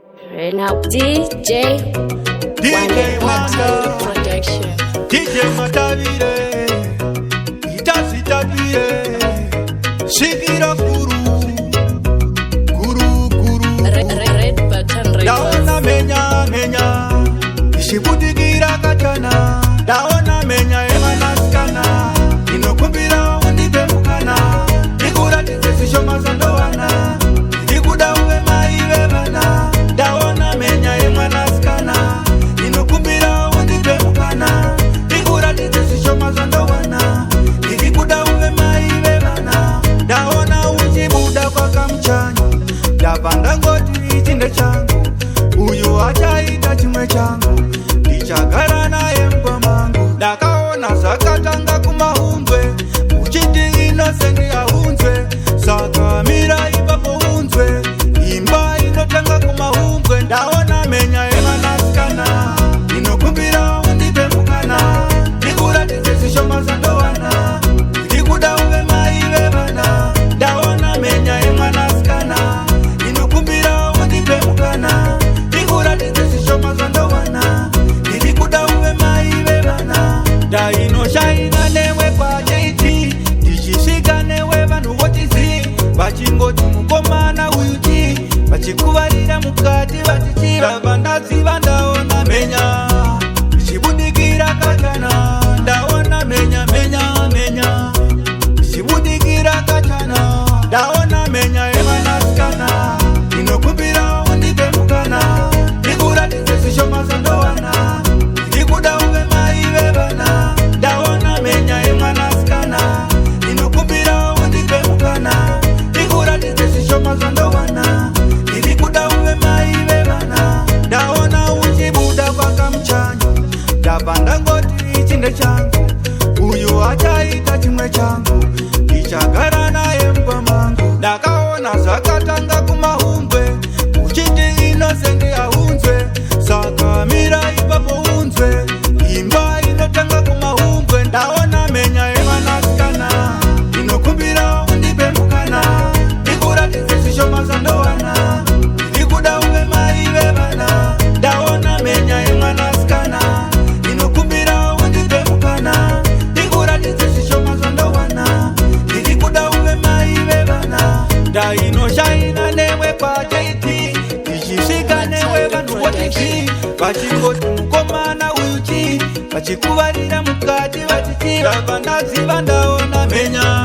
Right now, DJ Wanda Production. DJ Matavire Itasi Tapire Shikira Kuru Red button, red Daona menya Ishibudigira kachana Daona menya emanaskana Inokubira undipe mukana Nikura tizesisho mazandowana Ikuda uwe maiwe bana Daona menya emanaskana Inokubira undipe mukana Nikura tizesisho mazandowana Ikuda uwe maiwe bana Daona ujibuda kwa kamchanyo Dabanda ngoti ichinde changu Uyu achaita chimwe changu Ndichagara naye mpamangu Dakaona zakatanga kumahunzwe Uchiti inosendi ahunzwe Saka mira ipapo hunzwe Imba inotanga kumahunzwe Daona menya emanaskana Inokumbira undipe mukana Nikura tizesisho mazandowana Ndikuda uwe maiwe bana Daona menya emanaskana Inokumbira undipe mukana Nikura tizesisho mazandowana Ndikuda uwe maiwe bana Daino shaina newe kwa jeiti Tishishika newe vanu wotizi Bachingoti mukomana uyuti Bachikuvarira mukati batichira Vandazi vandaona menya Shibudikira kachana Daona menya Shibudikira kachana Daona menya emanaskana Inokumbira undipe mukana Nikura tizesisho mazandowana Ndikuda uwe maiwe bana Daona menya emanaskana Inokumbira undipe mukana Nikura tizesisho mazandowana Ndikuda uwe maiwe bana Daona ujibuda kwa kamchanyo Dabanda ngoti ichinde changu Uyu achaita chimwe changu Ndichagara naye mpamangu Dakaona zakatanga kumahunzwe Uchiti inosendi ahunzwe Saka mira ipapo hunzwe Imba inotanga kumahunzwe Daona menya emanaskana Inokumbira undipe mukana Nikura tizesisho mazandowana Ndikuda uwe maiwe bana Daona menya emanaskana Inokumbira undipe mukana Nikura tizesisho mazandowana Ndikuda uwe maiwe bana Daino shaina newe kwa jeiti Ishishika newe vanu wotizi Bachingoti mukomana uyuchi Bachikuvarira mukati batichira Vandazi vandaona menya